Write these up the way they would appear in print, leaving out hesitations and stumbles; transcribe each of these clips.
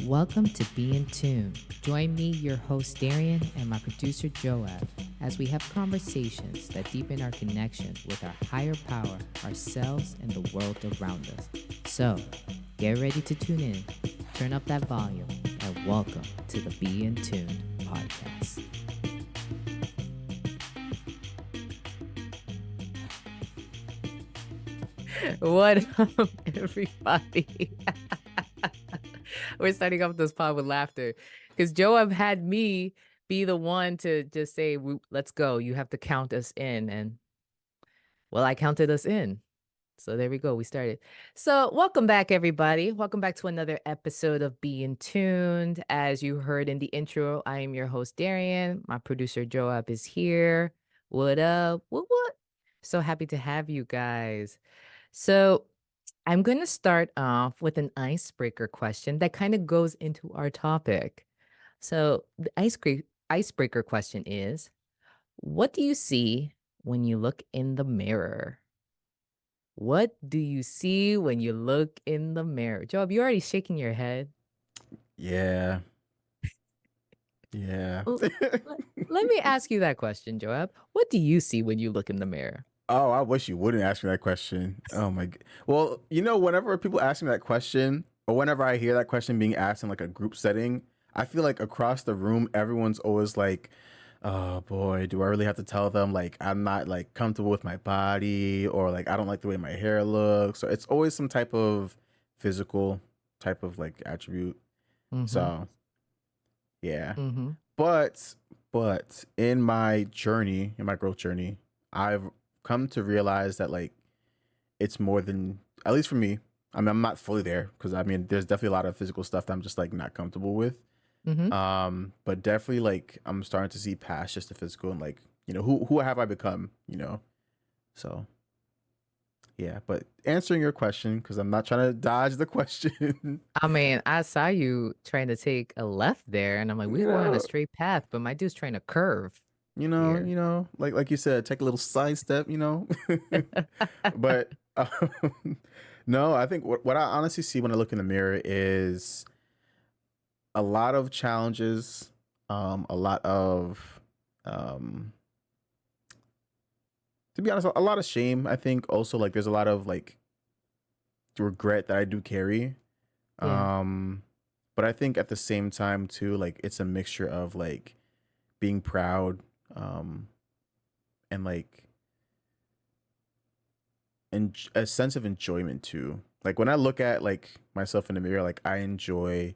Welcome to Be in Tune. Join me, your host Darian, and my producer Joab, as we have conversations that deepen our connection with our higher power, ourselves, and the world around us. So, get ready to tune in, turn up that volume, and welcome to the Be in Tune podcast. What up, everybody? We're starting off this pod with laughter because Joab had me be the one to just say, let's go. You have to count us in. And well, I counted us in. So there we go. We started. So welcome back, everybody. Welcome back to another episode of Being Tuned. As you heard in the intro, I am your host, Darian. My producer, Joab, is here. What up? What? So happy to have you guys. So I'm going to start off with an icebreaker question that kind of goes into our topic. So, the icebreaker question is, what do you see when you look in the mirror? What do you see when you look in the mirror? Job, you're already shaking your head. Yeah. Yeah. L- Let me ask you that question, Joab. What do you see when you look in the mirror? Oh, I wish you wouldn't ask me that question. Oh my. Well, whenever people ask me that question, or whenever I hear that question being asked in like a group setting, I feel like across the room, everyone's always like, "Oh boy, do I really have to tell them like I'm not like comfortable with my body, or like I don't like the way my hair looks?" So it's always some type of physical type of like attribute. Mm-hmm. So yeah. Mm-hmm. But in my journey, in my growth journey, I've come to realize that like it's more than, at least for me. I mean, I'm not fully there because I mean, there's definitely a lot of physical stuff that I'm just like not comfortable with. Mm-hmm. But definitely like I'm starting to see past just the physical and like who have I become? So yeah. But answering your question, because I'm not trying to dodge the question. I mean, I saw you trying to take a left there, and I'm like, we you were on a know, straight path, but my dude's trying to curve here. like you said, take a little side step, But no, I think what I honestly see when I look in the mirror is a lot of challenges, a lot of, um, to be honest, a lot of shame. I think also like there's a lot of like regret that I do carry. Yeah. Um, but I think at the same time too, like it's a mixture of like being proud, um, and like and a sense of enjoyment too. Like when I look at like myself in the mirror, like I enjoy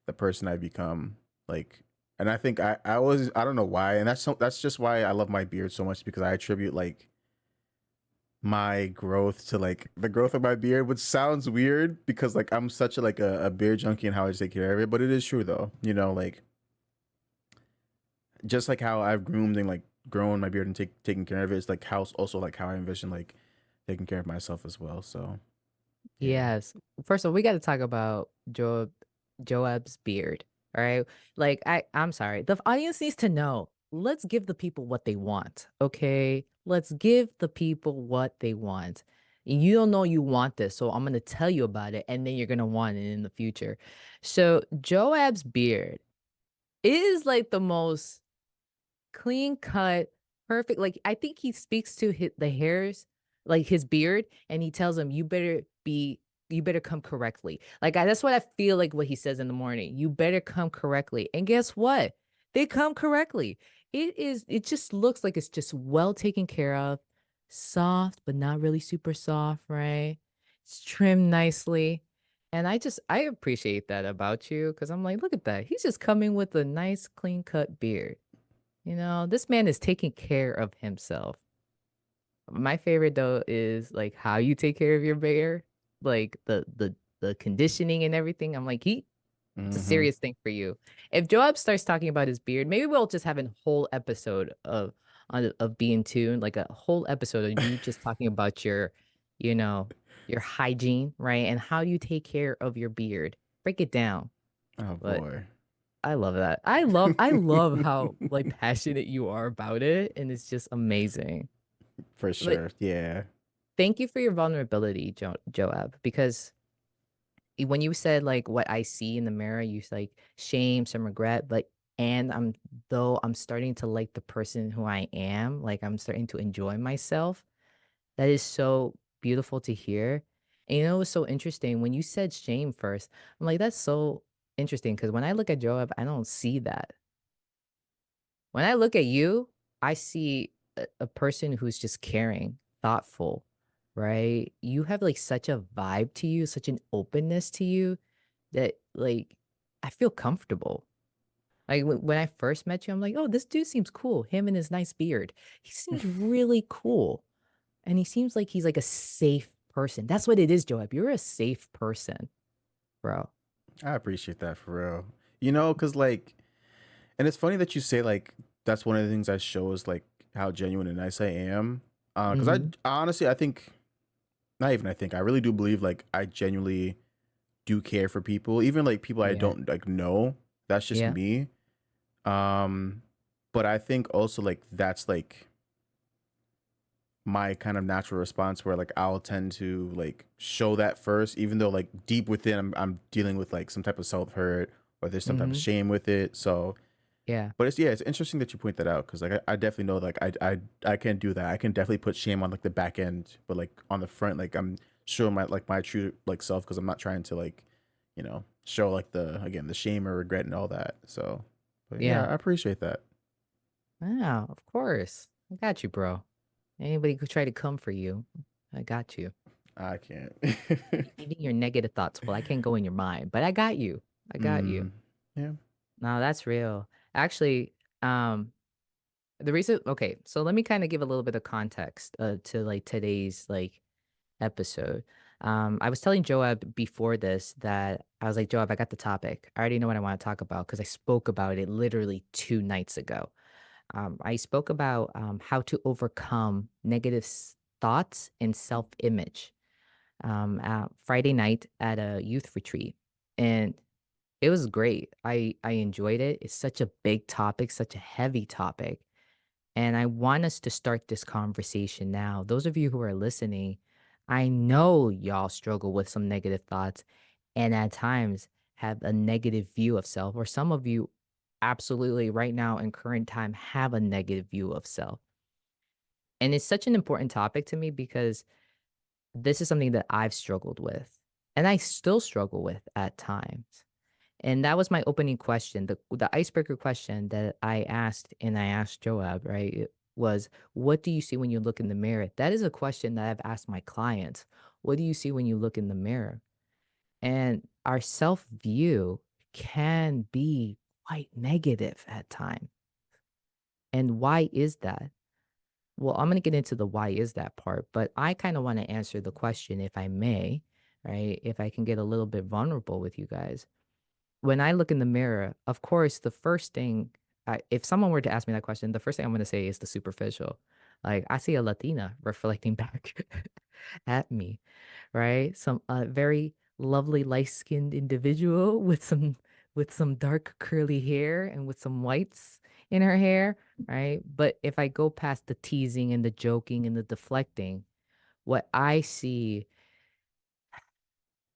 the person I become. Like, and I think I don't know why, and that's just why I love my beard so much because I attribute like my growth to like the growth of my beard, which sounds weird because like I'm such a beard junkie and how I take care of it, but it is true though. Like just like how I've groomed and like grown my beard and taking care of it, it's like how also like how I envision like taking care of myself as well. So yeah. Yes. First of all, we got to talk about Joab's beard. All right. Like I'm sorry. The audience needs to know. Let's give the people what they want. Okay. Let's give the people what they want. You don't know you want this, so I'm gonna tell you about it, and then you're gonna want it in the future. So Joab's beard is like the most clean cut, perfect. Like I think he speaks to the hairs, like his beard, and he tells him, you better come correctly." Like that's what I feel like what he says in the morning. You better come correctly. And guess what? They come correctly. It just looks like it's just well taken care of, soft, but not really super soft, right? It's trimmed nicely. And I appreciate that about you because I'm like, look at that. He's just coming with a nice, clean cut beard. This man is taking care of himself. My favorite though is like how you take care of your bear, like the conditioning and everything. I'm like, it's a Mm-hmm. serious thing for you. If Joab starts talking about his beard, maybe we'll just have a whole episode of being tuned, like a whole episode of you just talking about you know, your hygiene, right? And how you take care of your beard. Break it down. Oh But boy. I love that. I love how like passionate you are about it, and it's just amazing. For But sure. Yeah. thank you for your vulnerability, Joab, because when you said, like, what I see in the mirror, you s like, shame, some regret, but and I'm starting to like the person who I am, like, I'm starting to enjoy myself. That is so beautiful to hear. And you know what's so interesting? When you said shame first, I'm like, "That's so interesting." Because when I look at Joab, I don't see that. When I look at you, I see a person who's just caring, thoughtful, right? You have, like, such a vibe to you, such an openness to you that, like, I feel comfortable. Like, when I first met you, I'm like, "Oh, this dude seems cool, him and his nice beard. He seems really cool." And he seems like he's, like, a safe person. That's what it is, Joab. You're a safe person, bro. I appreciate that for real. You know, because like, and it's funny that you say like that's one of the things that shows like how genuine and nice I am. Because Mhm. honestly, I think not even I think I really do believe like I genuinely do care for people, even like people I Yeah. don't like know. That's just Yeah. me. Um, but I think also like that's like my kind of natural response where like I'll tend to like show that first, even though like deep within I'm dealing with like some type of self hurt or there's some type of Mhm. shame with it. So, Yeah. but it's yeah, it's interesting that you point that out because like I definitely know like I can do that. I can definitely put shame on like the back end, but like on the front, like I'm showing my true like self because I'm not trying to like show like the again the shame or regret and all that. So, but yeah, Yeah. I appreciate that. Yeah, of course. I got you, bro. Anybody could try to come for you. I got you. I can't. Even your negative thoughts. Well, I can't go in your mind, but I got you. I got you. mm, yeah. No, that's real. Actually, um, the reason okay, so let me kind of give a little bit of context to like today's like episode. I was telling Joab before this that I was like, Joab, I got the topic. I already know what I want to talk about because I spoke about it literally 2 nights ago. I spoke about how to overcome negative thoughts and self image Friday night at a youth retreat. And it was great. I enjoyed it. It's such a big topic, such a heavy topic. And I want us to start this conversation now. Those of you who are listening, I know y'all struggle with some negative thoughts and at times have a negative view of self, or some of you absolutely right now in current time have a negative view of self. And it's such an important topic to me because this is something that I've struggled with and I still struggle with at times. And that was my opening question. The icebreaker question that I asked and I asked Joab, right? It was, what do you see when you look in the mirror? That is a question that I've asked my clients. What do you see when you look in the mirror? And our self-view can be quite negative at times. And why is that? Well, I'm going to get into the why is that part, but I kind of want to answer the question if I may, right? If I can get a little bit vulnerable with you guys. When I look in the mirror, of course, the first thing if someone were to ask me that question, the first thing I'm gonna say is the superficial. Like, I see a Latina reflecting back at me, right? Some very lovely light-skinned individual with some dark curly hair and with some whites in her hair, right? But if I go past the teasing and the joking and the deflecting, what I see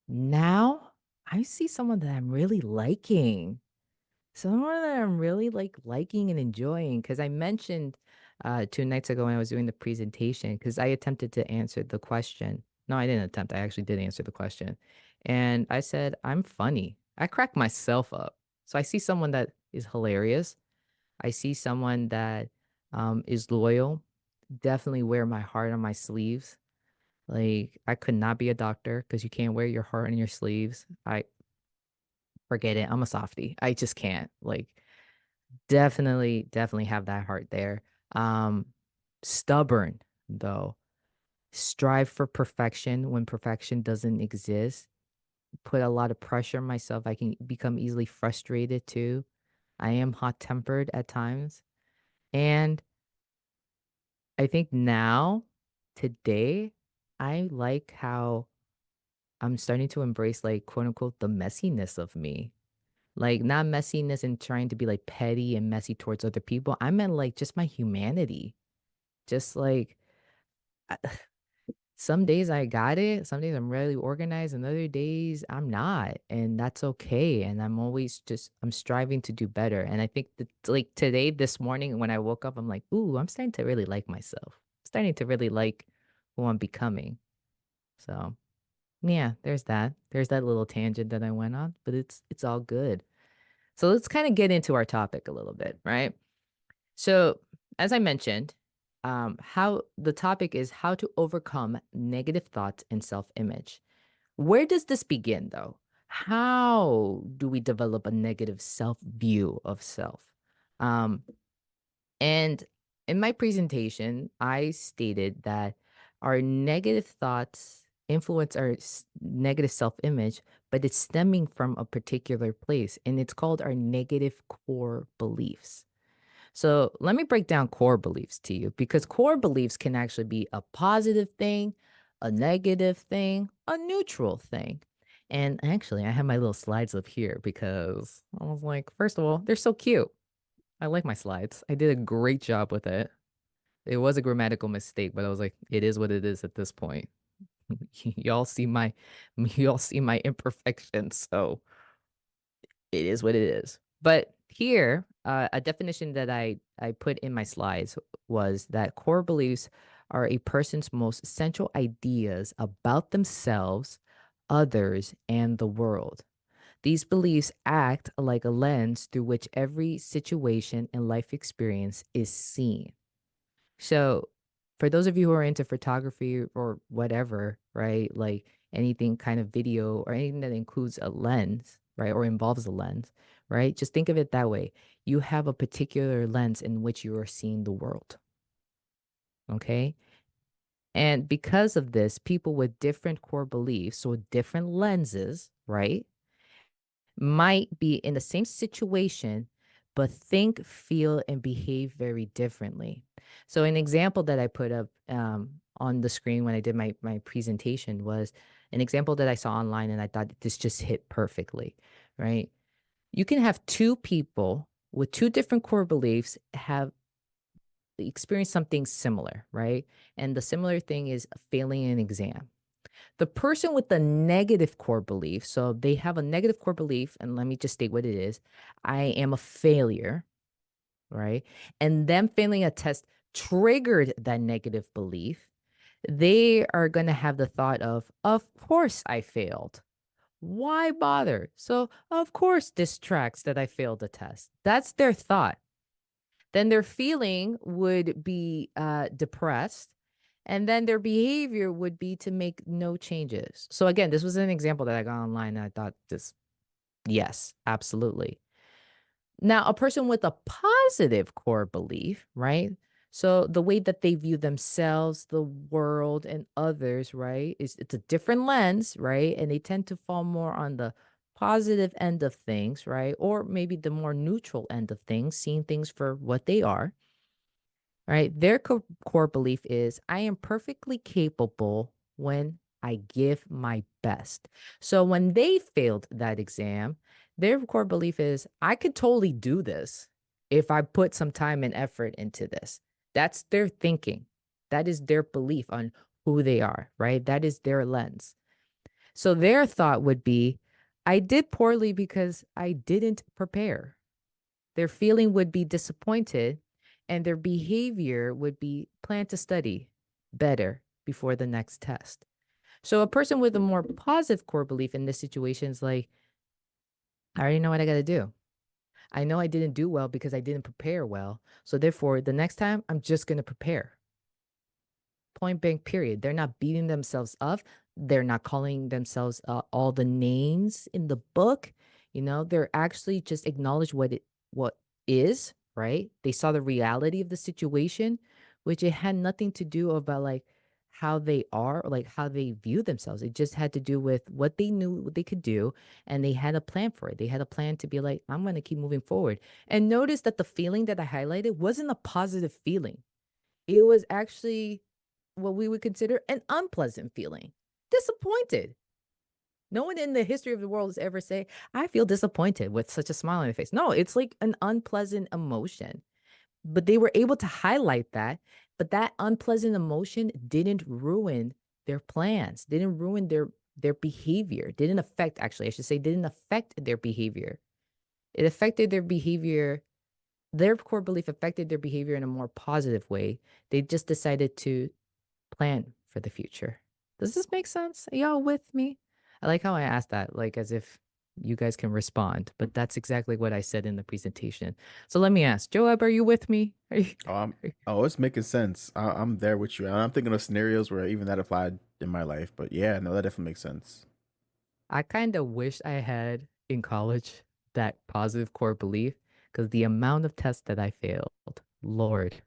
now, I see someone that I'm really liking. Someone that I'm really, like, liking and enjoying, because I mentioned, 2 nights ago when I was doing the presentation, because I attempted to answer the question. No, I didn't attempt, I actually did answer the question, and I said, "I'm funny." I crack myself up. So I see someone that is hilarious. I see someone that, is loyal, definitely wear my heart on my sleeves. Like, I could not be a doctor because you can't wear your heart on your sleeves. I forget it, I'm a softie. I just can't, like definitely, definitely have that heart there. Um, Stubborn though. Strive for perfection when perfection doesn't exist. Put a lot of pressure on myself. I can become easily frustrated too. I am hot-tempered at times. And I think now, today, I like how I'm starting to embrace like quote unquote the messiness of me. Like not messiness and trying to be like petty and messy towards other people. I meant like just my humanity. Just like Some days I got it, some days I'm really organized, and other days I'm not, and that's okay, and I'm always just I'm striving to do better, and I think that, like, today, this morning, when I woke up, I'm like, "Ooh, I'm starting to really like myself. I'm starting to really like who I'm becoming." So, yeah, there's that. There's that little tangent that I went on, but it's all good. So let's kinda get into our topic a little bit, right? So, as I mentioned, how the topic is how to overcome negative thoughts and self image. Where does this begin, though? How do we develop a negative self view of self? Um, and in my presentation, I stated that our negative thoughts influence our negative self image, but it's stemming from a particular place, and it's called our negative core beliefs. So let me break down core beliefs to you because core beliefs can actually be a positive thing, a negative thing, a neutral thing. And actually, I have my little slides up here because I was like, first of all, they're so cute. I like my slides. I did a great job with it. It was a grammatical mistake, but I was like, it is what it is at this point. y'all see my y'all see my imperfections. So it is what it is. But here, a definition that I put in my slides was that core beliefs are a person's most central ideas about themselves, others, and the world. These beliefs act like a lens through which every situation and life experience is seen. So, for those of you who are into photography or whatever, right? Like anything kind of video or anything that includes a lens, right? Or involves a lens, right? Just think of it that way. You have a particular lens in which you are seeing the world. Okay. And because of this, people with different core beliefs, so different lenses, right, might be in the same situation, but think, feel, and behave very differently. So, an example that I put up on the screen when I did my presentation was an example that I saw online, and I thought this just hit perfectly, right? You can have two people with two different core beliefs have experienced something similar, right? And the similar thing is failing an exam. The person with the negative core belief, so they have a negative core belief, and let me just state what it is. I am a failure, right? And them failing a test triggered that negative belief. They are going to have the thought of course I failed. Why bother? So, of course, this tracks that I failed the test. That's their thought. Then their feeling would be depressed. And then their behavior would be to make no changes. So, again, this was an example that I got online. And I thought this, yes, absolutely. Now, a person with a positive core belief, right? So the way that they view themselves, the world, and others, right, is it's a different lens, right? And they tend to fall more on the positive end of things, right? Or maybe the more neutral end of things, seeing things for what they are, right? Their core belief is I am perfectly capable when I give my best. So when they failed that exam, their core belief is I could totally do this if I put some time and effort into this. That's their thinking. That is their belief on who they are, right? That is their lens. So their thought would be I did poorly because I didn't prepare. Their feeling would be disappointed, and their behavior would be plan to study better before the next test. So a person with a more positive core belief in this situation is like, I already know what I got to do. I know I didn't do well because I didn't prepare well. So therefore, the next time I'm just going to prepare. Point blank period. They're not beating themselves up. They're not calling themselves all the names in the book. They're actually just acknowledge what is, right? They saw the reality of the situation, which it had nothing to do about like how they are or like how they view themselves. It just had to do with what they knew what they could do, and they had a plan for it. They had a plan to be like, I'm going to keep moving forward. And notice that the feeling that I highlighted wasn't a positive feeling. It was actually what we would consider an unpleasant feeling. Disappointed. No one in the history of the world has ever say, I feel disappointed with such a smile on their face. No, it's like an unpleasant emotion. But they were able to highlight that, but that unpleasant emotion didn't ruin their plans, didn't ruin their behavior, didn't affect actually, I should say didn't affect their behavior. It affected their behavior. Their core belief affected their behavior in a more positive way. They just decided to plan for the future. Does this make sense? Are y'all with me? I like how I asked that, like as if you guys can respond, but that's exactly what I said in the presentation. So let me ask, Joab, are you with me? Oh, Are you- oh, it's making sense. I'm there with you. And I'm thinking of scenarios where even that applied in my life. But yeah, no, that definitely makes sense. I kind of wish I had in college that positive core belief because the amount of tests that I failed, Lord,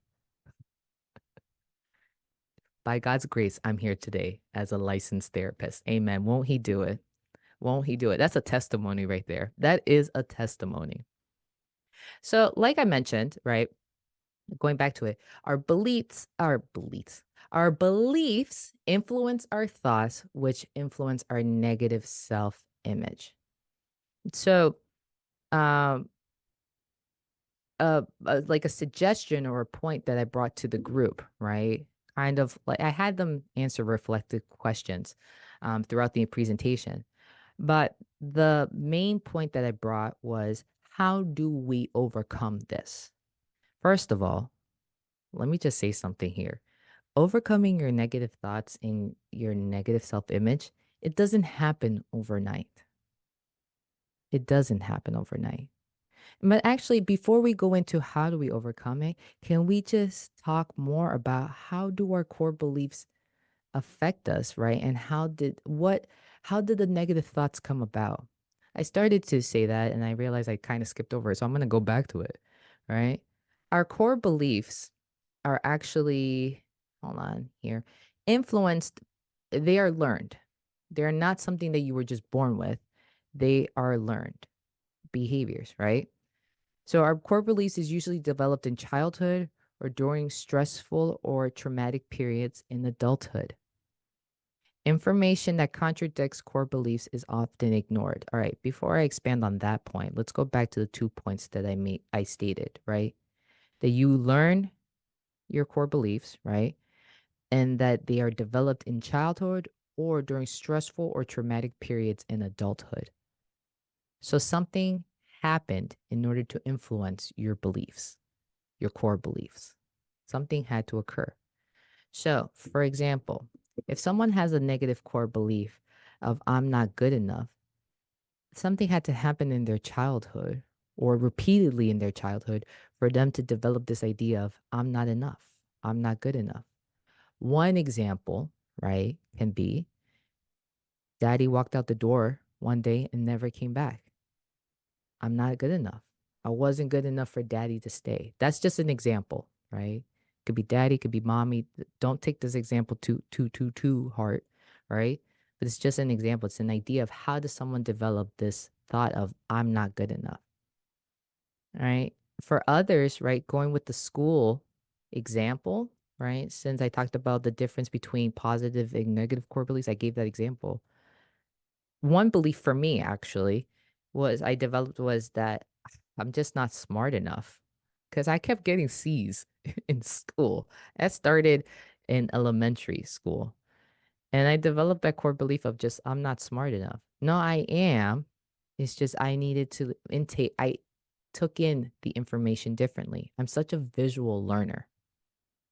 by God's grace, I'm here today as a licensed therapist. Amen. Won't He do it? Won't He do it? That's a testimony right there. That is a testimony. So, like I mentioned, right, going back to it, our beliefs influence our thoughts, which influence our negative self image. So, um, like a suggestion or a point that I brought to the group, right? Kind of like I had them answer reflective questions throughout the presentation. But the main point that I brought was how do we overcome this? First of all, let me just say something here. Overcoming your negative thoughts and your negative self image, it doesn't happen overnight. It doesn't happen overnight. But actually, before we go into how do we overcome it, can we just talk more about how do our core beliefs affect us, right? And how did the negative thoughts come about? I started to say that and I realized I kind of skipped over it. So I'm going to go back to it, right? Our core beliefs are actually, hold on here, influenced, they are learned. They're not something that you were just born with. They are learned behaviors, right? So our core beliefs is usually developed in childhood or during stressful or traumatic periods in adulthood. Information that contradicts core beliefs is often ignored. All right, before I expand on that point, let's go back to the 2 points that I stated, right? That you learn your core beliefs, right? And that they are developed in childhood or during stressful or traumatic periods in adulthood. So something happened in order to influence your beliefs, your core beliefs. Something had to occur. So, for example, if someone has a negative core belief of I'm not good enough, something had to happen in their childhood or repeatedly in their childhood for them to develop this idea of I'm not enough. I'm not good enough. One example, right, can be daddy walked out the door one day and never came back. I'm not good enough. I wasn't good enough for daddy to stay. That's just an example, right? Could be daddy, could be mommy. Don't take this example too hard, right? But it's just an example. It's an idea of how does someone develop this thought of I'm not good enough, right? For others, right, going with the school example, right? Since I talked about the difference between positive and negative core beliefs, I gave that example. One belief for me actually was I developed was that I'm just not smart enough because I kept getting C's in school. That started in elementary school. And I developed that core belief of just I'm not smart enough. No, I am. It's just I needed to intake I took in the information differently. I'm such a visual learner.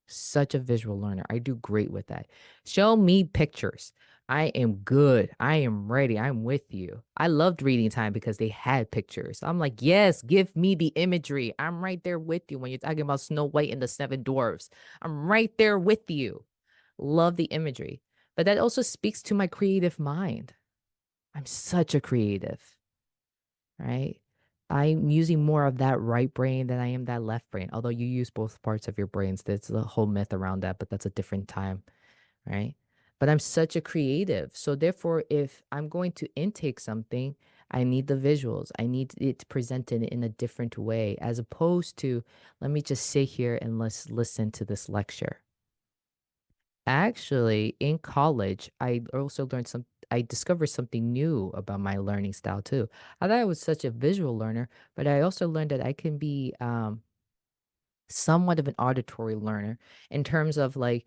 Such a visual learner. I do great with that. Show me pictures. I am good. I am ready. I'm with you. I loved reading time because they had pictures. I'm like, yes, give me the imagery. I'm right there with you when you're talking about Snow White and the Seven Dwarfs. I'm right there with you. Love the imagery. But that also speaks to my creative mind. I'm such a creative, right? I'm using more of that right brain than I am that left brain. Although you use both parts of your brains, there's a whole myth around that, but that's a different time, right? But I'm such a creative. So therefore, if I'm going to intake something, I need the visuals. I need it presented in a different way, as opposed to let me just sit here and let's listen to this lecture. Actually, in college, I discovered something new about my learning style too. I thought I was such a visual learner, but I also learned that I can be somewhat of an auditory learner in terms of like,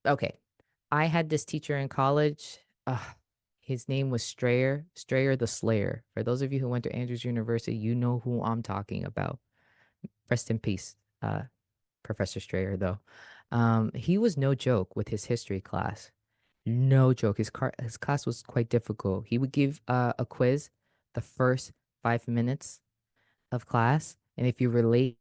okay, I had this teacher in college. His name was Strayer the Slayer. For those of you who went to Andrews University, you know who I'm talking about. Rest in peace, Professor Strayer, though. He was no joke with his history class. No joke. His class was quite difficult. He would give a quiz the first 5 minutes of class, and if you were late,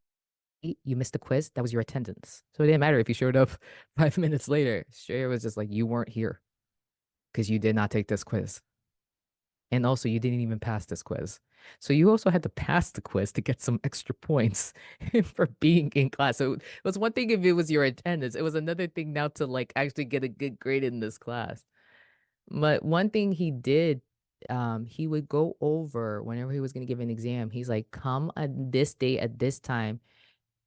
you missed the quiz, that was your attendance. So it didn't matter if you showed up 5 minutes later. Strayer was just like, you weren't here because you did not take this quiz. And also, you didn't even pass this quiz. So you also had to pass the quiz to get some extra points for being in class. So it was one thing if it was your attendance. It was another thing now to like actually get a good grade in this class. But one thing he did, he would go over whenever he was going to give an exam. He's like, come on this day at this time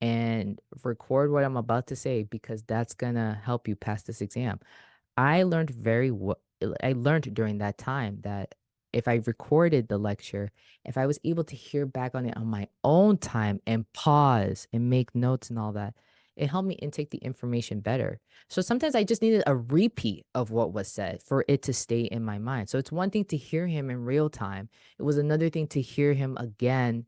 and record what I'm about to say because that's gonna help you pass this exam. I learned during that time that if I recorded the lecture, if I was able to hear back on it on my own time and pause and make notes and all that, it helped me intake the information better. So sometimes I just needed a repeat of what was said for it to stay in my mind. So it's one thing to hear him in real time. It was another thing to hear him again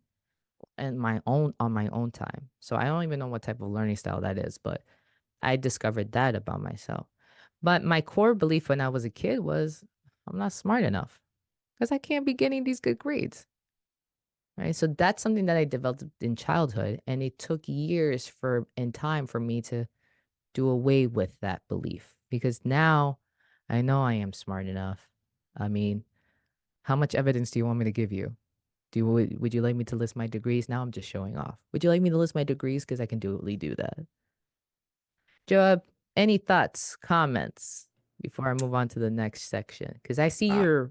and my own on my own time. So I don't even know what type of learning style that is, but I discovered that about myself. But my core belief when I was a kid was I'm not smart enough because I can't be getting these good grades. Right. So that's something that I developed in childhood. And it took years for and time for me to do away with that belief because now I know I am smart enough. I mean, how much evidence do you want me to give you? Would you like me to list my degrees? Now I'm just showing off. Would you like me to list my degrees? Because I can do that. Joab, any thoughts, comments before I move on to the next section? Because I see Ah,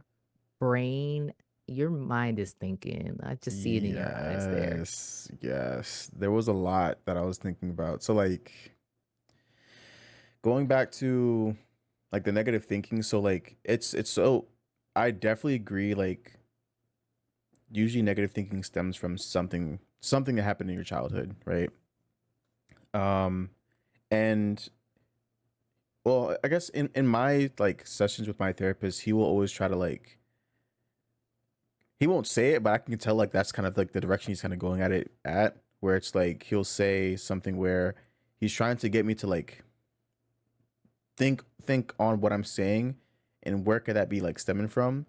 brain, your mind is thinking. I just see it in your eyes there. yes, yes. There was a lot that I was thinking about. So like going back to like the negative thinking, so like it's so I definitely agree like usually negative thinking stems from something that happened in your childhood, right? Um and well, I guess in my like sessions with my therapist, he will always try to like he won't say it, but I can tell like that's kind of like the direction he's kind of going at it at, where it's like he'll say something where he's trying to get me to like think on what I'm saying and where could that be like stemming from,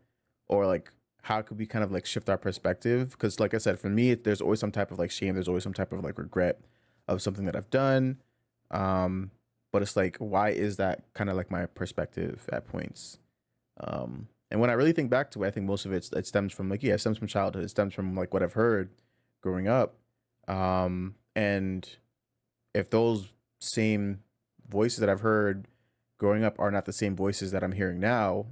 or like how could we kind of like shift our perspective? Because like I said, for me, there's always some type of like shame, there's always some type of like regret of something that I've done. Um, but it's like, why is that kind of like my perspective at points? And when I really think back to it, I think most of it stems from like yeah, it stems from childhood. It stems from like what I've heard growing up. And if those same voices that I've heard growing up are not the same voices that I'm hearing now,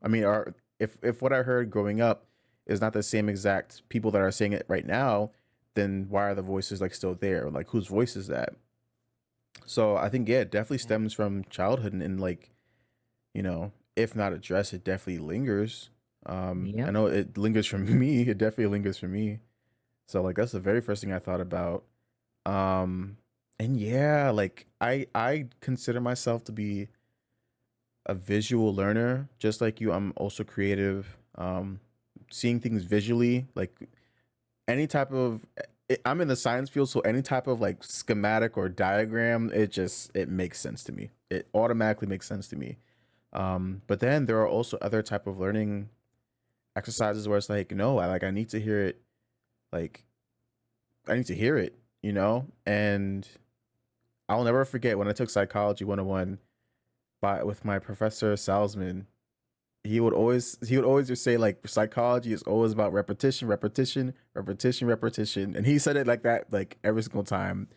I mean, are if what I heard growing up is not the same exact people that are saying it right now, then why are the voices like still there? Like whose voice is that? So I think yeah, it definitely Yeah. stems from childhood and like if not addressed, it definitely lingers. I Yep. know it lingers for me. It definitely lingers for me. So like that's the very first thing I thought about. Um, and yeah, like I consider myself to be a visual learner, just like you. I'm also creative. Seeing things visually, like any type of I'm in the science field, so any type of like schematic or diagram, it makes sense to me. It automatically makes sense to me. But then there are also other type of learning exercises where it's like, no, I need to hear it. Like I need to hear it, And I'll never forget when I took psychology 101 by with my professor Salzman. He would always just say like psychology is always about repetition, repetition, repetition, repetition. And he said it like that like every single time.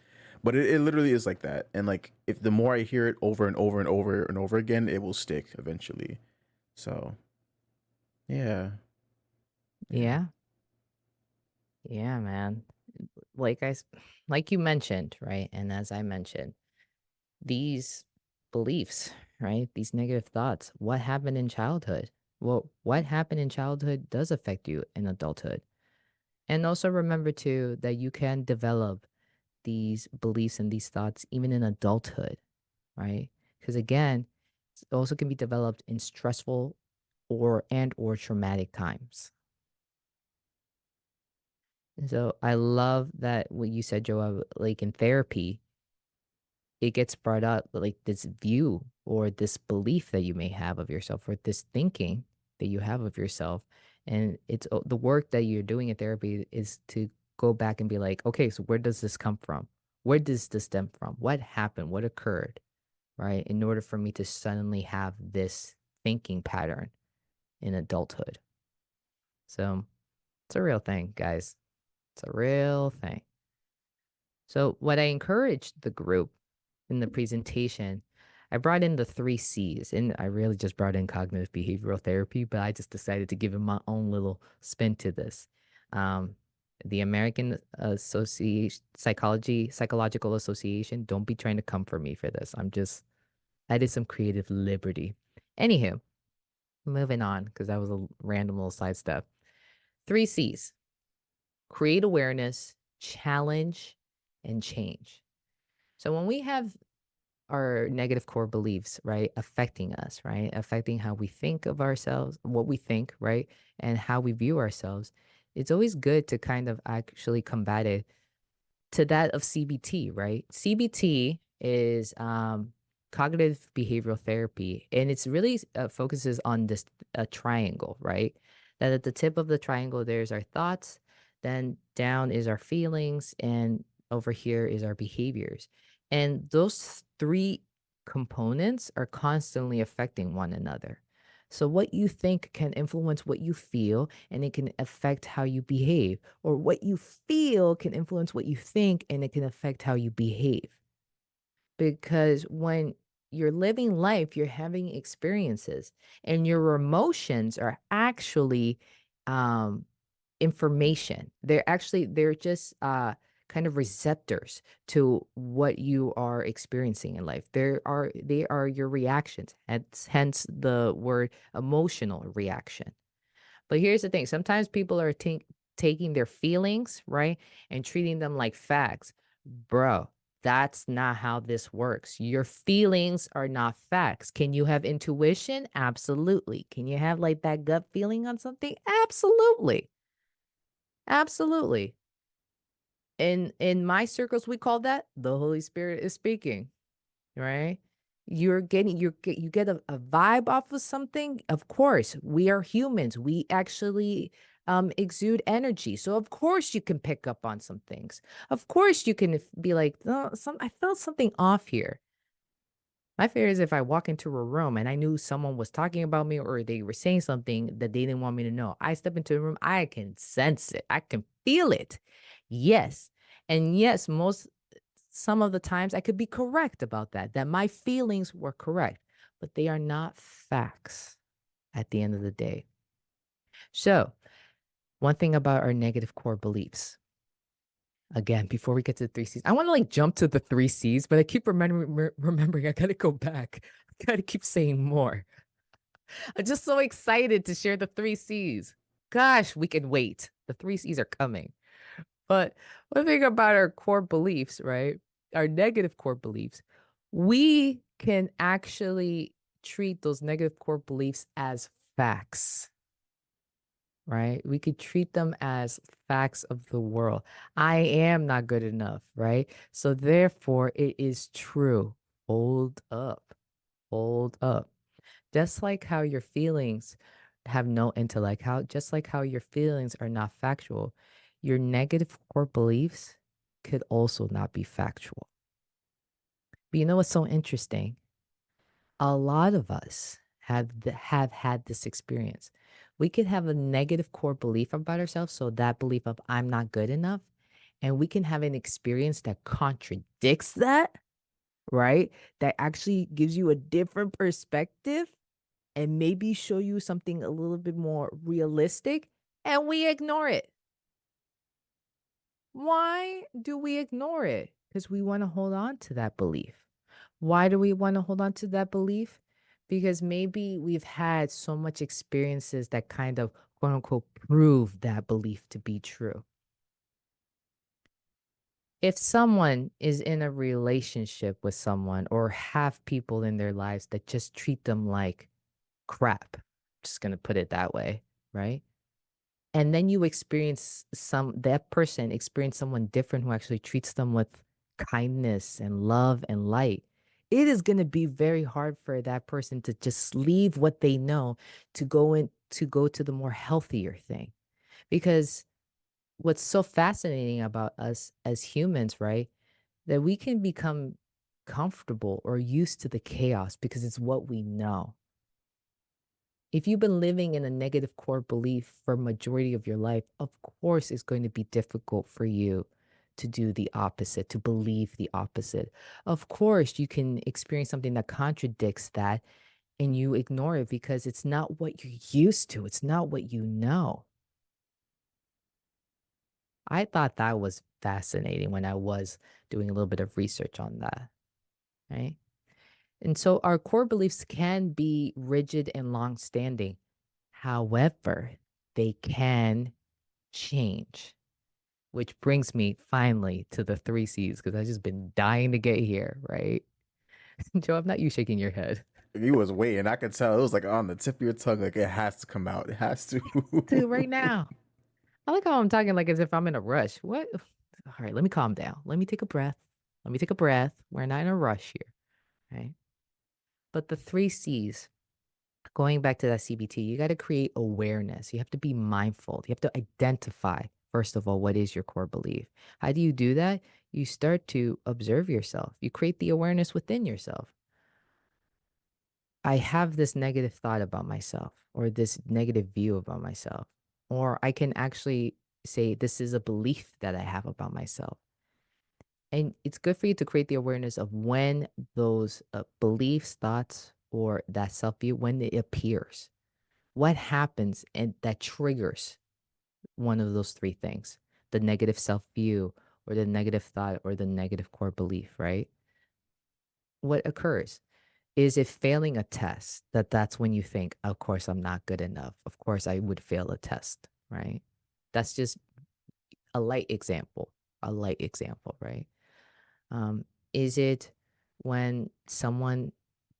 But it literally is like that. And like if the more I hear it over and over and over and over again, it will stick eventually. So yeah. Yeah. Yeah. Yeah, man. Like like you mentioned, right? And as I mentioned, these beliefs, right? These negative thoughts, what happened in childhood? Well, what happened in childhood does affect you in adulthood. And also remember too that you can develop these beliefs and these thoughts even in adulthood, right? Because again, It also can be developed in stressful or traumatic times. And so I love that what you said, Joe, like in therapy, it gets brought up like this view or this belief that you may have of yourself or this thinking that you have of yourself. And the work that you're doing in therapy is to go back and be like, okay, so where does this come from? Where does this stem from? What happened? What occurred? Right? In order for me to suddenly have this thinking pattern in adulthood. So it's a real thing, guys. It's a real thing. So, what I encouraged the group in the presentation, I brought in the three C's, and I really just brought in cognitive behavioral therapy, but I just decided to give it my own little spin to this. Um, the American Association Psychological Association, don't be trying to come for me for this. I did some creative liberty. Anywho, moving on because that was a random little side step. Three C's: create awareness, challenge, and change. So when we have our negative core beliefs, right, affecting us, right, affecting how we think of ourselves, what we think, right, and how we view ourselves, it's always good to kind of actually combat it to that of CBT, right? CBT is cognitive behavioral therapy, and it's really focuses on this triangle, right? That at the tip of the triangle, there's our thoughts, then down is our feelings, and over here is our behaviors. And those three components are constantly affecting one another. So, what you think can influence what you feel, and it can affect how you behave, or what you feel can influence what you think and it can affect how you behave. Because when you're living life, you're having experiences and your emotions are actually um information. They're just kind of receptors to what you are experiencing in life. They are your reactions. Hence the word emotional reaction. But here's the thing, sometimes people are taking their feelings, right, and treating them like facts. Bro, that's not how this works. Your feelings are not facts. Can you have intuition? Absolutely. Can you have like that gut feeling on something? Absolutely. Absolutely. In my circles, we call that the Holy Spirit is speaking. Right? You get a vibe off of something. Of course, we are humans. We actually exude energy. So of course you can pick up on some things. Of course you can be like, oh, I felt something off here. My fear is if I walk into a room and I knew someone was talking about me or they were saying something that they didn't want me to know. I step into the room, I can sense it. I can feel it. Yes. And yes, most some of the times I could be correct about that my feelings were correct, but they are not facts at the end of the day. So, one thing about our negative core beliefs. Again, before we get to the three C's, I want to like jump to the three C's, but I keep remembering I got to go back. I got to keep saying more. I'm just so excited to share the three C's. Gosh, we can wait. The three C's are coming. But one thing about our core beliefs, right? Our negative core beliefs, we can actually treat those negative core beliefs as facts, right? We could treat them as facts of the world. I am not good enough, right? So therefore, it is true. Hold up. Hold up. Just like how your feelings have no intellect, how just like how your feelings are not factual, your negative core beliefs could also not be factual. But you know what's so interesting? A lot of us have had this experience. We could have a negative core belief about ourselves, so that belief of I'm not good enough, and we can have an experience that contradicts that, right? That actually gives you a different perspective and maybe show you something a little bit more realistic, and we ignore it. Why do we ignore it? Because we want to hold on to that belief. Why do we want to hold on to that belief? Because maybe we've had so much experiences that kind of quote unquote prove that belief to be true. If someone is in a relationship with someone or have people in their lives that just treat them like crap, just gonna put it that way, right? And then you experience that person experience someone different who actually treats them with kindness and love and light. It is gonna be very hard for that person to just leave what they know to go to the more healthier thing. Because what's so fascinating about us as humans, right? That we can become comfortable or used to the chaos because it's what we know. If you've been living in a negative core belief for majority of your life, of course it's going to be difficult for you to do the opposite, to believe the opposite. Of course, you can experience something that contradicts that and you ignore it because it's not what you're used to. It's not what you know. I thought that was fascinating when I was doing a little bit of research on that, right? And so our core beliefs can be rigid and long standing. However, they can change, which brings me finally to the three C's because I've just been dying to get here, right? Joe, I'm not you shaking your head. You was waiting. I could tell it was like on the tip of your tongue. Like it has to come out. It has to. Dude, right now. I like how I'm talking like as if I'm in a rush. What? All right, let me calm down. Let me take a breath. Let me take a breath. We're not in a rush here, right? But the three C's, going back to that CBT, you got to create awareness. You have to be mindful. You have to identify, first of all, what is your core belief. How do you do that? You start to observe yourself. You create the awareness within yourself. I have this negative thought about myself, or this negative view about myself. Or I can actually say, this is a belief that I have about myself. And it's good for you to create the awareness of when those beliefs, thoughts, or that self view, when it appears. What happens and that triggers one of those three things, the negative self view, or the negative thought, or the negative core belief, right? What occurs? Is it failing a test that's when you think, of course, I'm not good enough. Of course, I would fail a test, right? That's just a light example, right? Is it when someone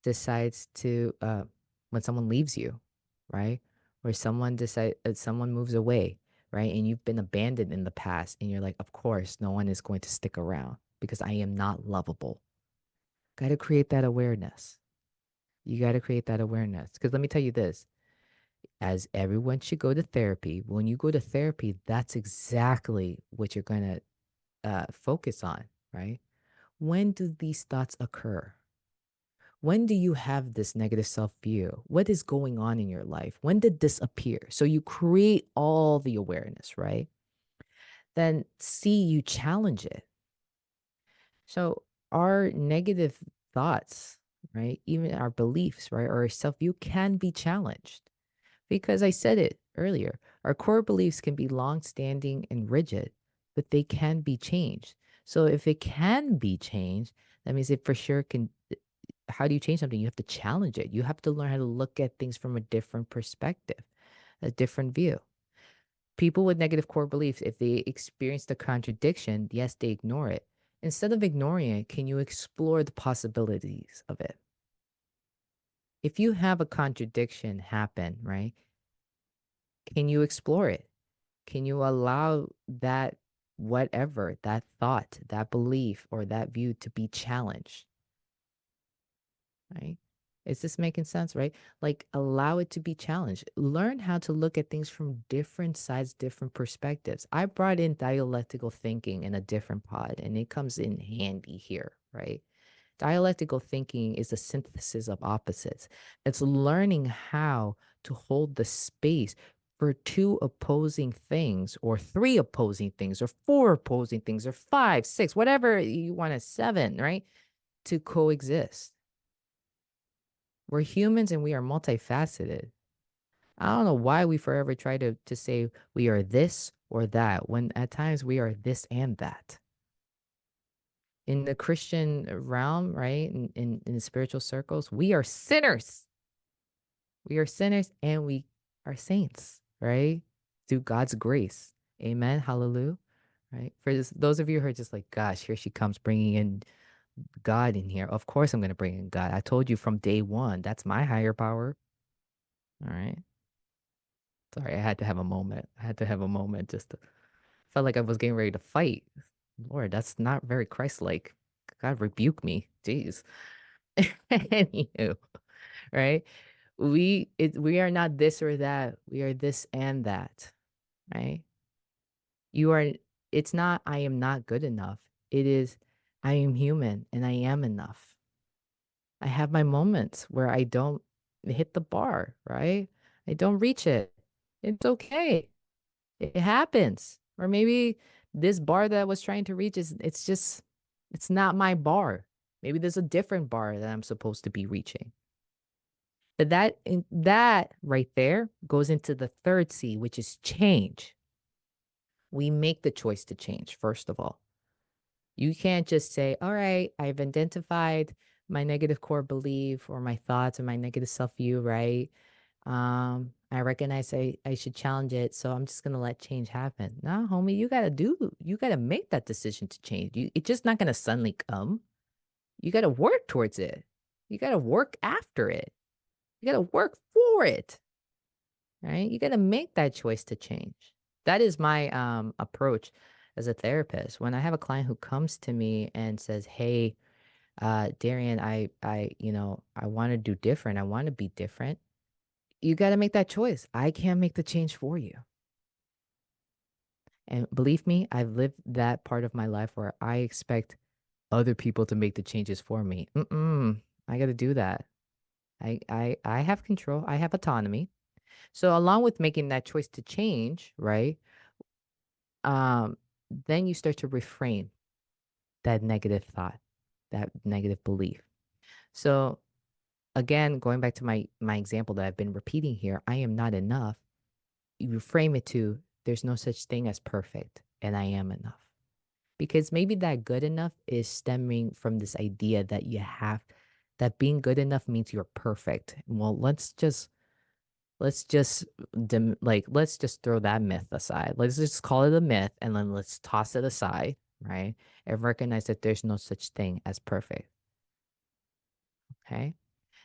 decides to, when someone leaves you, right? Or someone moves away, right? And you've been abandoned in the past, and you're like, of course, no one is going to stick around because I am not lovable. Got to create that awareness. You got to create that awareness. Because let me tell you this, as everyone should go to therapy, when you go to therapy, that's exactly what you're going to focus on, right? When do these thoughts occur? When do you have this negative self view? What is going on in your life? When did this appear? So you create all the awareness, right? Then see, you challenge it. So our negative thoughts, right? Even our beliefs, right? Or our self view can be challenged. Because I said it earlier, our core beliefs can be long standing and rigid, but they can be changed. So if it can be changed, that means it for sure can. How do you change something? You have to challenge it. You have to learn how to look at things from a different perspective, a different view. People with negative core beliefs, if they experience the contradiction, yes, they ignore it. Instead of ignoring it, can you explore the possibilities of it? If you have a contradiction happen, right? Can you explore it? Can you allow that whatever, that thought, that belief, or that view to be challenged, right? Is this making sense, right? Like allow it to be challenged. Learn how to look at things from different sides, different perspectives. I brought in dialectical thinking in a different pod, and it comes in handy here, right? Dialectical thinking is a synthesis of opposites. It's learning how to hold the space for two opposing things, or three opposing things, or four opposing things, or five, six, whatever you want, a seven, right? To coexist. We're humans and we are multifaceted. I don't know why we forever try to say we are this or that when at times we are this and that. In the Christian realm, right? In the spiritual circles, we are sinners. We are sinners and we are saints, right? Through God's grace. Amen. Hallelujah. right? For those of you who are just like, gosh, here she comes bringing in God in here. Of course, I'm going to bring in God. I told you from day one, that's my higher power. All right. Sorry, I had to have a moment. I had to have a moment just to felt like I was getting ready to fight. Lord, that's not very Christ-like. God rebuke me. Jeez. Anywho, right? We are not this or that. We are this and that, right? You are it's not I am not good enough. It is I am human and I am enough. I have my moments where I don't hit the bar, right? I don't reach it. It's okay. It happens. Or maybe this bar that I was trying to reach is it's just it's not my bar. Maybe there's a different bar that I'm supposed to be reaching. But that right there goes into the third C, which is change. We make the choice to change, first of all. You can't just say, all right, I've identified my negative core belief or my thoughts or my negative self view, right? I recognize I should challenge it, so I'm just gonna let change happen. No, homie, you gotta make that decision to change. It's just not gonna suddenly come. You gotta work towards it. You gotta work after it. You gotta work for it, right? You gotta make that choice to change. That is my approach as a therapist. When I have a client who comes to me and says, "Hey, Darian, I want to do different. I want to be different." You got to make that choice. I can't make the change for you. And believe me, I've lived that part of my life where I expect other people to make the changes for me. Mm-mm, I got to do that. I have control. I have autonomy. So along with making that choice to change, right? Um, then you start to reframe that negative thought, that negative belief. So again, going back to my example that I've been repeating here, I am not enough. You frame it to there's no such thing as perfect and I am enough. Because maybe that good enough is stemming from this idea that you have that being good enough means you're perfect. Well, let's just let's just throw that myth aside. Let's just call it a myth and then let's toss it aside, right? And recognize that there's no such thing as perfect. Okay?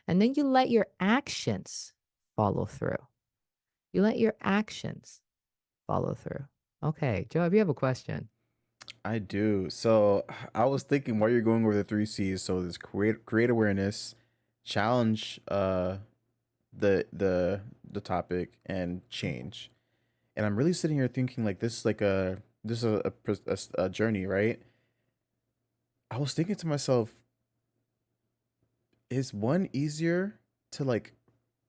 And then you let your actions follow through. You let your actions follow through. Okay, Joe, if you have a question. I do. So I was thinking while you're going over the three C's, so there's create awareness, challenge the topic, and change. And I'm really sitting here thinking like this is like a journey, right? I was thinking to myself, is one easier to like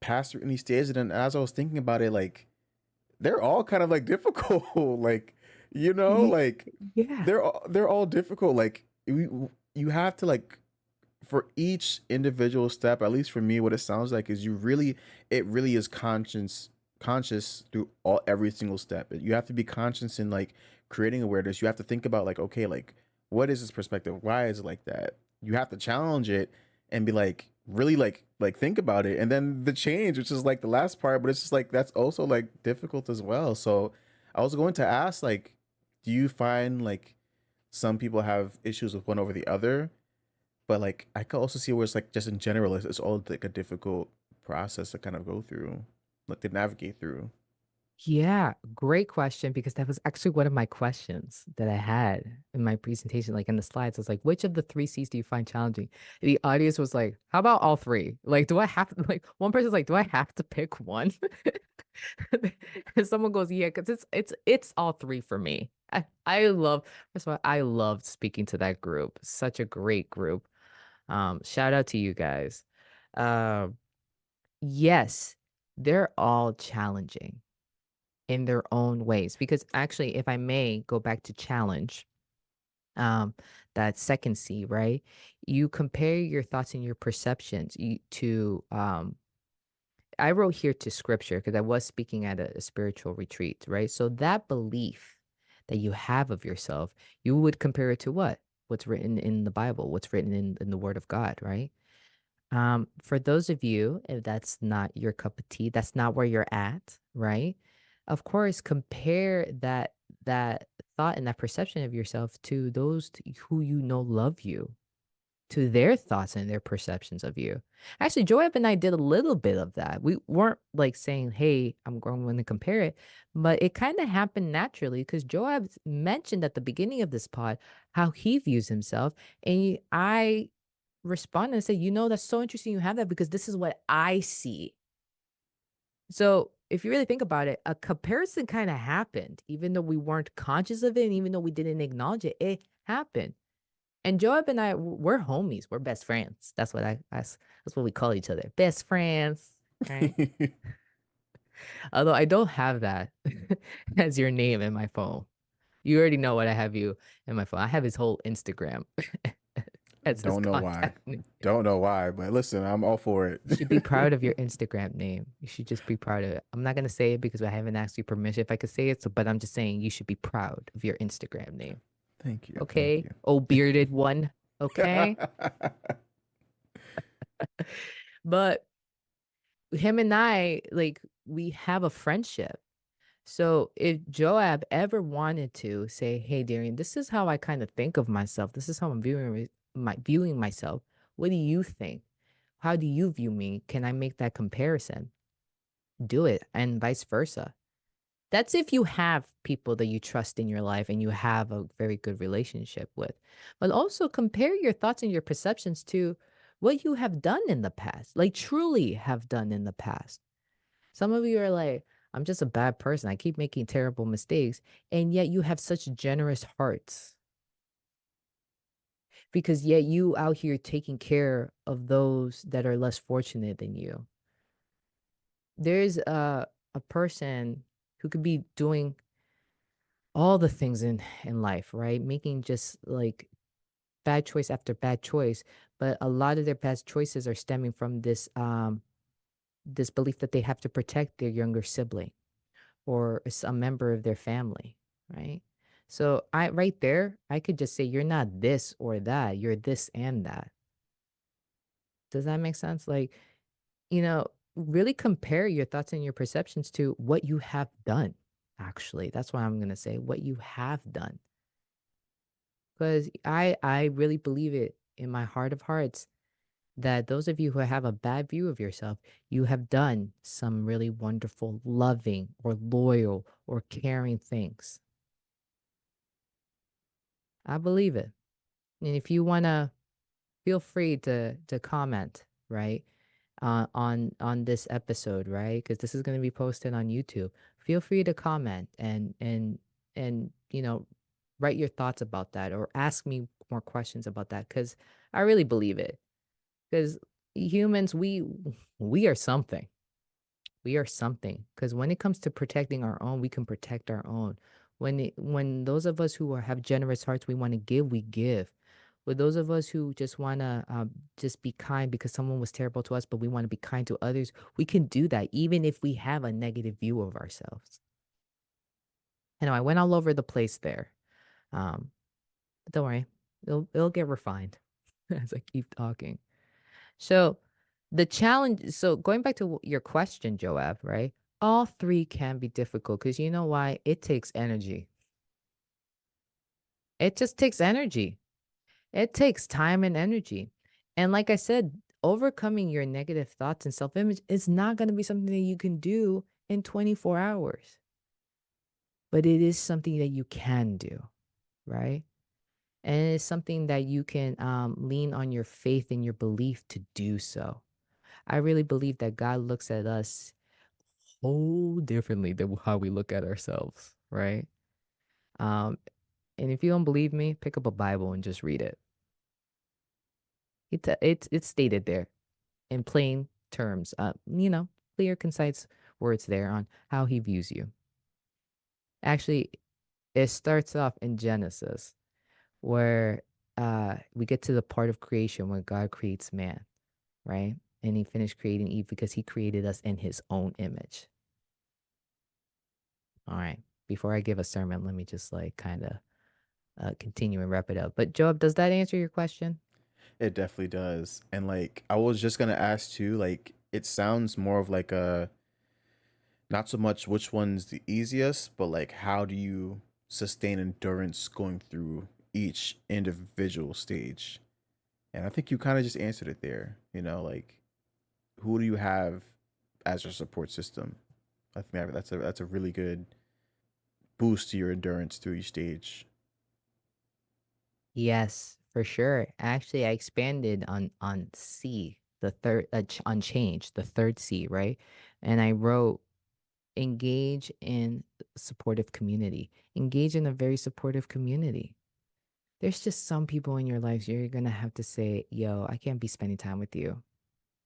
pass through any stage? And then as I was thinking about it, like they're all kind of like difficult, like Ye- like Yeah. they're all difficult. Like you have to like for each individual step, at least for me, what it sounds like is it really is conscious through every single step. You have to be conscious in like creating awareness. You have to think about like, okay, like what is this perspective? Why is it like that? You have to challenge it and be like really like think about it. And then the change, which is like the last part, but it's just like that's also like difficult as well. So I was going to ask like, do you find like some people have issues with one over the other? But like I could also see where it's like just in general, it's all like a difficult process to kind of go through, like to navigate through. Yeah, great question because that was actually one of my questions that I had in my presentation, like in the slides. I was like, which of the three C's do you find challenging? The audience was like, how about all three? Like, do I have to, like, one person's like, do I have to pick one? And someone goes, yeah, because it's all three for me. I love, first of all, I loved speaking to that group. Such a great group. Shout out to you guys. Um, yes, they're all challenging in their own ways. Because actually, if I may go back to challenge, that second C, right? You compare your thoughts and your perceptions to, I wrote here to scripture because I was speaking at a spiritual retreat, right? So that belief that you have of yourself, you would compare it to what? What's written in the Bible, what's written in the Word of God, right? For those of you, if that's not your cup of tea, that's not where you're at, right? Of course, compare that thought and that perception of yourself to those who you know love you, to their thoughts and their perceptions of you. Actually, Joab and I did a little bit of that. We weren't like saying, "Hey, I'm going to compare it," but it kind of happened naturally because Joab mentioned at the beginning of this pod how he views himself, and I responded and said, "You know, that's so interesting you have that because this is what I see." So if you really think about it, a comparison kind of happened, even though we weren't conscious of it, and even though we didn't acknowledge it, it happened. And Joab and I, we're homies. We're best friends. That's what we call each other, best friends, right? Although I don't have that as your name in my phone. You already know what I have you in my phone. I have his whole Instagram as his Don't know why. contact name. Don't know why, but listen, I'm all for it. You should be proud of your Instagram name. You should just be proud of it. I'm not gonna say it because I haven't asked you permission if I could say it. So, but I'm just saying you should be proud of your Instagram name. Thank you. Thank Okay, you. oh bearded one. Okay, but him and I, like, we have a friendship. So if Joab ever wanted to say, "Hey, Darian, this is how I kind of think of myself. This is how I'm viewing myself. What do you think? How do you view me? Can I make that comparison?" Do it, and vice versa. That's if you have people that you trust in your life and you have a very good relationship with. But also compare your thoughts and your perceptions to what you have done in the past, like truly have done in the past. Some of you are like, "I'm just a bad person. I keep making terrible mistakes." And yet you have such generous hearts because yet you out here taking care of those that are less fortunate than you. There's a person who could be doing all the things in life, right? Making just like bad choice after bad choice, but a lot of their bad choices are stemming from this belief that they have to protect their younger sibling or a member of their family, right? So I right there, I could just say you're not this or that, you're this and that. Does that make sense? Like, you know, really compare your thoughts and your perceptions to what you have done. Actually, that's what I'm going to say, what you have done. Because I really believe it in my heart of hearts that those of you who have a bad view of yourself, you have done some really wonderful, loving, or loyal, or caring things. I believe it. And if you wanna, feel free to comment, right? On this episode, right? Because this is gonna be posted on YouTube. Feel free to comment and write your thoughts about that or ask me more questions about that because I really believe it. Because humans, we are something. We are something. Because when it comes to protecting our own, we can protect our own. When those of us who have generous hearts, we want to give, we give. With those of us who just want to just be kind because someone was terrible to us, but we want to be kind to others, we can do that even if we have a negative view of ourselves. I know I went all over the place there. Um, but don't worry, it'll get refined as I keep talking. So going back to your question, Joab, right? All three can be difficult because you know why? It takes energy. It just takes energy. It takes time and energy. And like I said, overcoming your negative thoughts and self image is not going to be something that you can do in 24 hours, but it is something that you can do, right? And it's something that you can lean on your faith and your belief to do so. I really believe that God looks at us whole differently than how we look at ourselves, right? Um, and if you don't believe me, pick up a Bible and just read it. It's stated there in plain terms, clear, concise words there on how He views you. Actually, it starts off in Genesis where we get to the part of creation when God creates man, right? And He finished creating Eve because He created us in His own image. All right. Before I give a sermon, let me just like kind of continue and wrap it up. But Joab, does that answer your question? It definitely does. And like I was just gonna ask too, like it sounds more of like a not so much which one's the easiest, but like how do you sustain endurance going through each individual stage? And I think you kind of just answered it there. Like, who do you have as your support system? I think that's a really good boost to your endurance through each stage. Yes, for sure. Actually, I expanded on C, the third on change, the third C, right? And I wrote engage in supportive community. Engage in a very supportive community. There's just some people in your lives you're gonna have to say, "Yo, I can't be spending time with you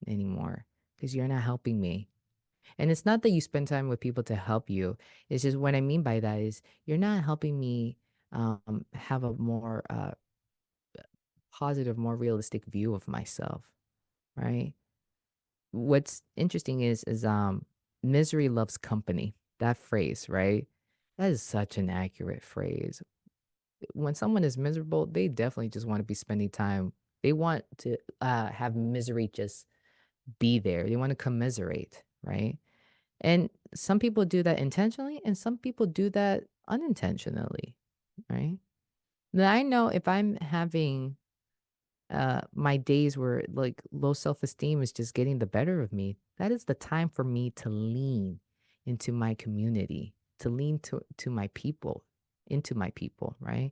anymore because you're not helping me." And it's not that you spend time with people to help you. It's just what I mean by that is you're not helping me have a more positive, more realistic view of myself, right? What's interesting is misery loves company. That phrase, right? That is such an accurate phrase. When someone is miserable, they definitely just want to be spending time. They want to have misery just be there. They want to commiserate, right? And some people do that intentionally, and some people do that unintentionally, right? Now I know if I'm having my days where like low self-esteem is just getting the better of me, that is the time for me to lean into my community, to lean to my people, into my people, right?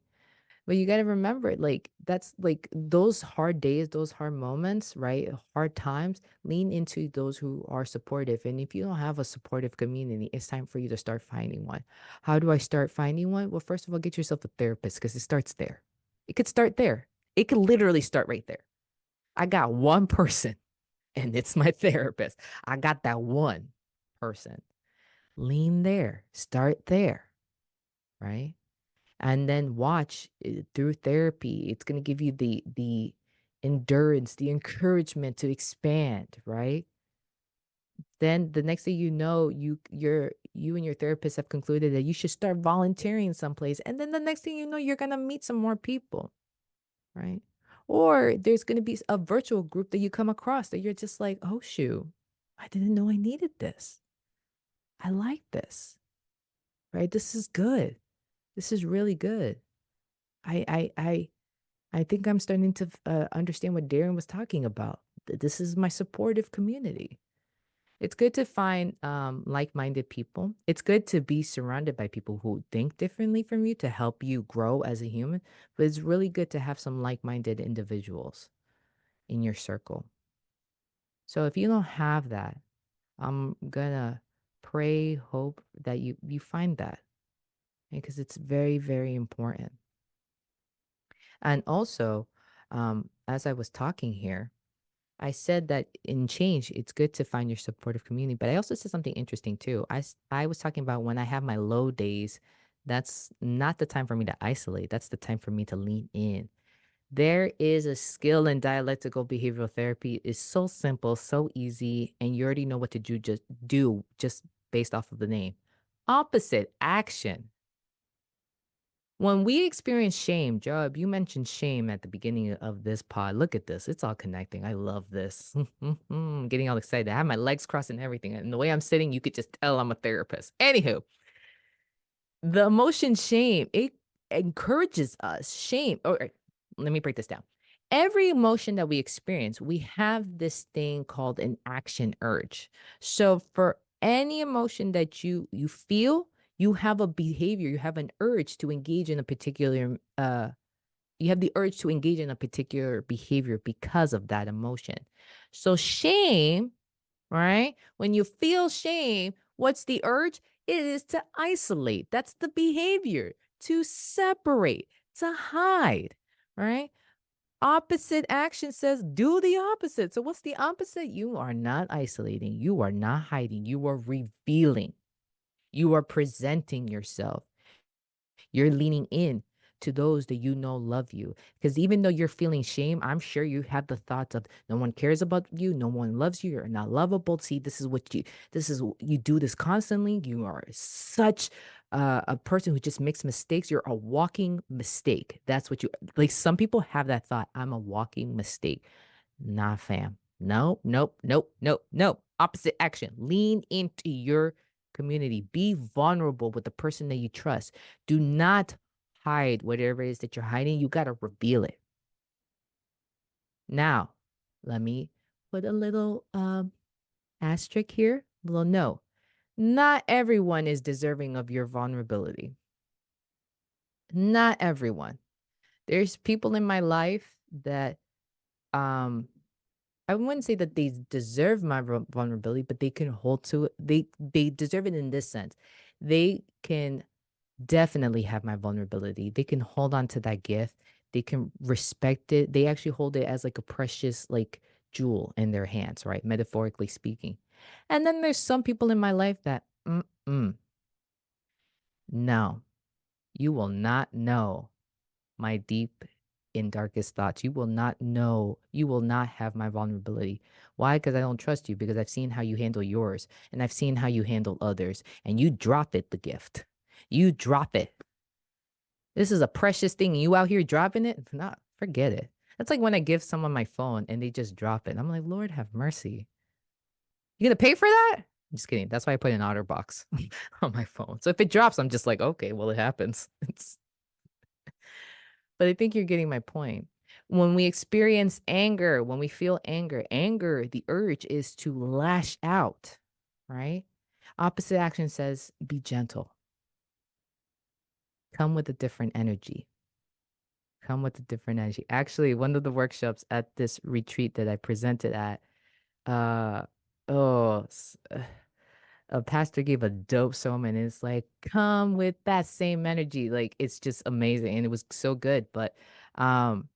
But you got to remember, like, that's like those hard days, those hard moments, right? Hard times, lean into those who are supportive. And if you don't have a supportive community, it's time for you to start finding one. How do I start finding one? Well, first of all, get yourself a therapist because it starts there. It could start there. It could literally start right there. I got one person, and it's my therapist. I got that one person. Lean there, start there, right? And then watch through therapy. It's going to give you the endurance, the encouragement to expand, right? Then the next thing you know, you and your therapist have concluded that you should start volunteering someplace. And then the next thing you know, you're going to meet some more people, right? Or there's going to be a virtual group that you come across that you're just like, "Oh shoot. I didn't know I needed this. I like this." Right? This is good. This is really good. I think I'm starting to understand what Darren was talking about. This is my supportive community. It's good to find like-minded people. It's good to be surrounded by people who think differently from you to help you grow as a human. But it's really good to have some like-minded individuals in your circle. So if you don't have that, I'm gonna pray, hope that you find that because it's very, very important. And also, as I was talking here, I said that in change, it's good to find your supportive community, but I also said something interesting too. I was talking about when I have my low days, that's not the time for me to isolate. That's the time for me to lean in. There is a skill in dialectical behavioral therapy. It's so simple, so easy, and you already know what to do just based off of the name. Opposite action. When we experience shame, Job, you mentioned shame at the beginning of this pod. Look at this. It's all connecting. I love this. I'm getting all excited. I have my legs crossed and everything. And the way I'm sitting, you could just tell I'm a therapist. Anywho, the emotion shame, it encourages us. Shame. Or let me break this down. Every emotion that we experience, we have this thing called an action urge. So for any emotion that you feel, you have a behavior, you have an urge to engage in a particular you have the urge to engage in a particular behavior because of that emotion. So shame, right? When you feel shame, what's the urge? It is to isolate. That's the behavior, to separate, to hide, right? Opposite action says do the opposite. So, what's the opposite? You are not isolating. You are not hiding. You are revealing. You are presenting yourself. You're leaning in to those that you know love you. Because even though you're feeling shame, I'm sure you have the thoughts of no one cares about you, no one loves you, you're not lovable. See, you do this constantly. You are such a person who just makes mistakes. You're a walking mistake. That's what you like. Some people have that thought. I'm a walking mistake. Nah, fam. No, nope, nope, nope, nope. Opposite action. Lean into your community. Be vulnerable with the person that you trust. Do not hide whatever it is that you're hiding. You got to reveal it. Now, let me put a little asterisk here. Well, no, not everyone is deserving of your vulnerability. Not everyone. There's people in my life that um I wouldn't say that they deserve my vulnerability, but they can hold to it. They deserve it in this sense. They can definitely have my vulnerability. They can hold on to that gift. They can respect it. They actually hold it as like a precious like jewel in their hands, right? Metaphorically speaking. And then there's some people in my life that no, you will not know my deep and darkest thoughts. You will not know, you will not have my vulnerability. Why? Because I don't trust you, because I've seen how you handle yours and I've seen how you handle others, and you drop it, the gift. You drop it. This is a precious thing. And you out here dropping it? Not forget it. That's like when I give someone my phone and they just drop it. I'm like, Lord have mercy. You gonna pay for that? I'm just kidding. That's why I put an OtterBox on my phone. So if it drops, I'm just like, okay, well, it happens. But I think you're getting my point. When we experience anger, when we feel anger, the urge is to lash out, right? Opposite action says, be gentle. Come with a different energy. Come with a different energy. Actually, one of the workshops at this retreat that I presented at, uh, oh, a pastor gave a dope sermon. And it's like, come with that same energy. Like, it's just amazing. And it was so good. But, um,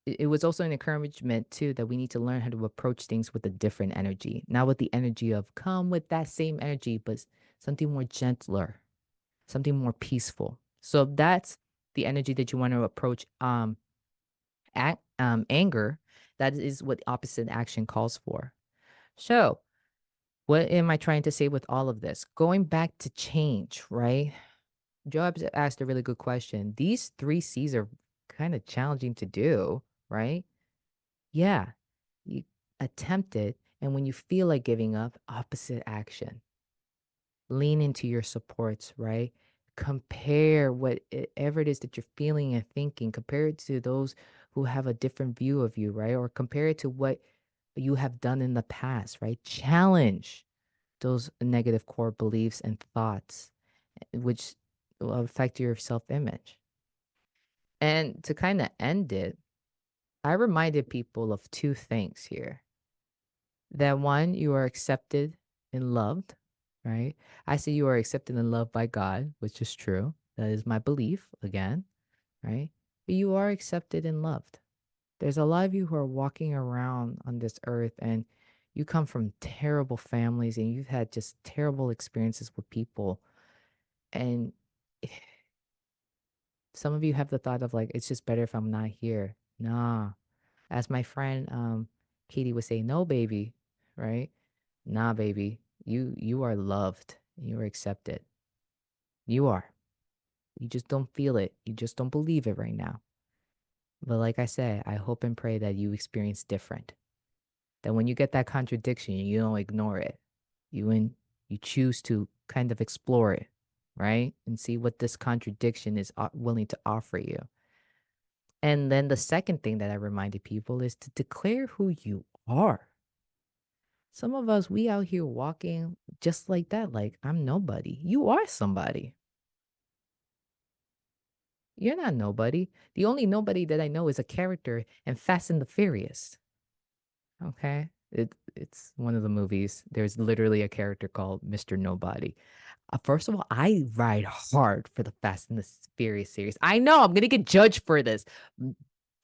it was also an encouragement too that we need to learn how to approach things with a different energy, not with the energy of come with that same energy, but something more gentler, something more peaceful. So that's the energy that you want to approach anger. That is what opposite action calls for. So what am I trying to say with all of this? Going back to change, right? Jobs asked a really good question. These three C's are kind of challenging to do, right? Yeah, you attempt it, and when you feel like giving up, opposite action. Lean into your supports, right? Compare whatever it is that you're feeling and thinking, compare it to those who have a different view of you, right? Or compare it to what you have done in the past, right? Challenge those negative core beliefs and thoughts, which will affect your self image. And to kind of end it, I reminded people of two things here. That one, you are accepted and loved, right? I say you are accepted and loved by God, which is true. That is my belief, again, right? But you are accepted and loved. There's a lot of you who are walking around on this earth and you come from terrible families and you've had just terrible experiences with people. And some of you have the thought of like, it's just better if I'm not here. Nah. As my friend Katie would say, no, baby, right? Nah, baby. You are loved. You are accepted. You are. You just don't feel it. You just don't believe it right now. But like I said, I hope and pray that you experience different. That when you get that contradiction, you don't ignore it. You choose to kind of explore it, right? And see what this contradiction is willing to offer you. And then the second thing that I reminded people is to declare who you are. Some of us, we out here walking just like that, like, I'm nobody. You are somebody. You're not nobody. The only nobody that I know is a character in Fast and the Furious. Okay? It's one of the movies. There's literally a character called Mr. Nobody. First of all, I ride hard for the Fast and the Furious series. I know I'm gonna get judged for this.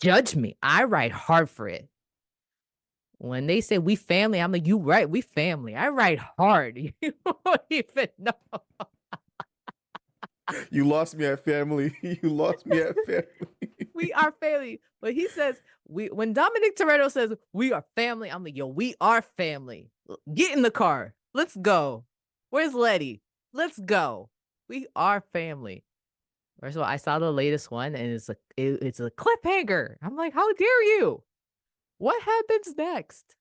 Judge me. I ride hard for it. When they say we family, I'm like, you right, we family. I ride hard. You don't even know. You lost me at family. You lost me at family. We are family. But he says, we when Dominic Toretto says we are family, I'm like, yo, we are family. Get in the car. Let's go. Where's Letty? Let's go. We are family. First of all, I saw the latest one and it's a cliffhanger. I'm like, how dare you? What happens next?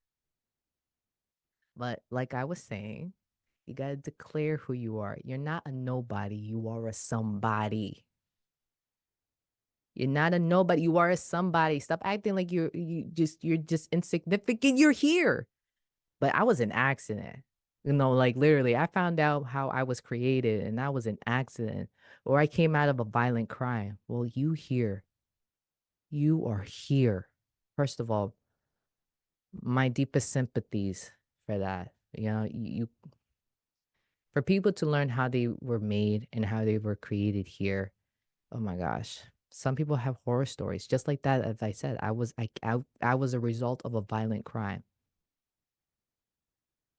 But like I was saying, You got to declare who you are. You're not a nobody. You are a somebody. You're not a nobody. You are a somebody. Stop acting like you're just insignificant. You're here. But I was an accident. Like literally, I found out how I was created and that was an accident. Or I came out of a violent crime. Well, you here. You are here. First of all, my deepest sympathies for that. For people to learn how they were made and how they were created here. Oh my gosh. Some people have horror stories just like that. As I said, I was a result of a violent crime,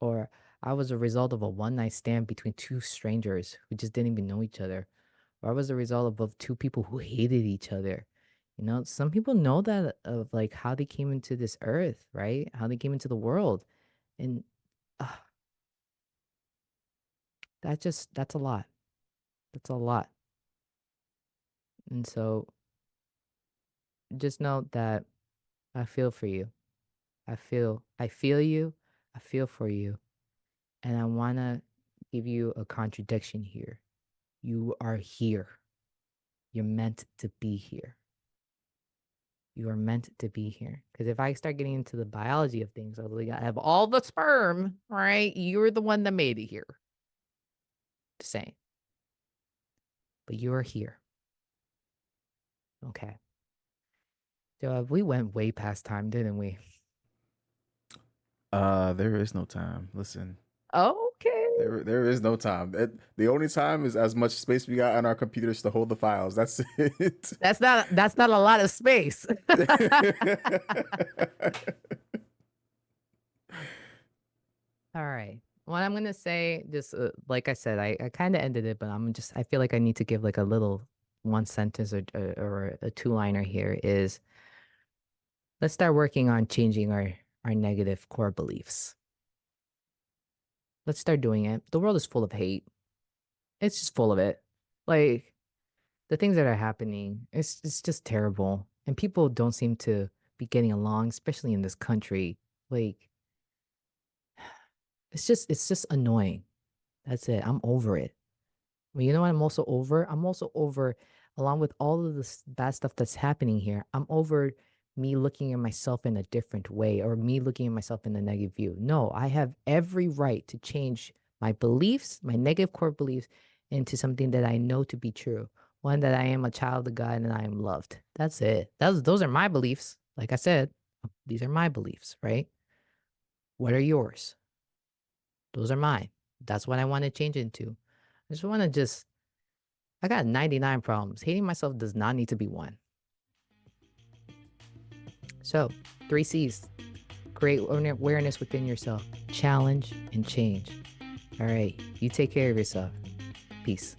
or I was a result of a one night stand between two strangers who just didn't even know each other, or I was a result of two people who hated each other. Some people know that of like how they came into this earth, right? How they came into the world, and uh, that's a lot. That's a lot. And so just know that I feel for you. I feel you. I feel for you. And I want to give you a contradiction here. You are here. You're meant to be here. You are meant to be here. Because if I start getting into the biology of things, I have all the sperm, right? You're the one that made it here. Just saying. But you are here. Okay. So we went way past time, didn't we? There is no time. Listen, Okay. there is no time. The only time is as much space we got on our computers to hold the files. That's it. That's not a lot of space. All right. What I'm gonna say, just like I said, I kind of ended it, but I feel like I need to give like a little one sentence or a two-liner here is let's start working on changing our negative core beliefs. Let's start doing it. The world is full of hate. It's just full of it. Like the things that are happening, it's just terrible. And people don't seem to be getting along, especially in this country. Like it's just annoying. That's it. I'm over it. Well, you know what I'm also over? I'm also over, along with all of this bad stuff that's happening here, I'm over me looking at myself in a different way or me looking at myself in a negative view. No, I have every right to change my beliefs, my negative core beliefs, into something that I know to be true. One, that I am a child of God and I am loved. That's it. Those are my beliefs. Like I said, these are my beliefs, right? What are yours? Those are mine. That's what I want to change into. I just want to just I got 99 problems. Hating myself does not need to be one. So, three C's: create awareness within yourself, challenge, and change. All right, you take care of yourself. Peace.